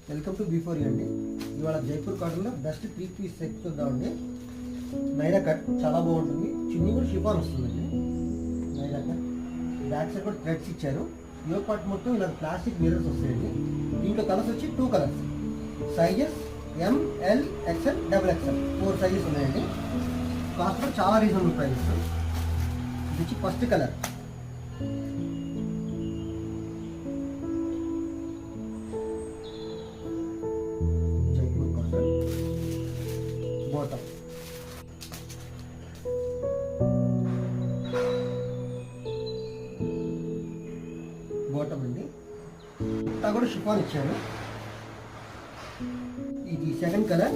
Welcome to బీ4 అండి. ఇవాళ జైపూర్ కాటన్లో బెస్ట్ 3 పీస్ సెట్ చూద్దామండి. నైరా కట్ చాలా బాగుంటుంది. చున్నీ కూడా షిఫాన్ వస్తుందండి. నైరా కట్ బ్యాక్ సైడ్ కూడా థ్రెడ్స్ ఇచ్చారు. యో పార్ట్ మొత్తం ఇలా ప్లాస్టిక్ మిర్రర్స్ వస్తాయండి. దీంట్లో కలర్స్ వచ్చి 2 colours, sizes ML XL XXL 4 sizes ఉన్నాయండి. కాస్ట్ కూడా చాలా రీజనబుల్ ప్రైస్. ఇది వచ్చి first colour, Jaipur cotton bottom. Bottom అండి, అంతా కూడా షిఫాన్ ఇచ్చాను. ఇది సెకండ్ కలర్,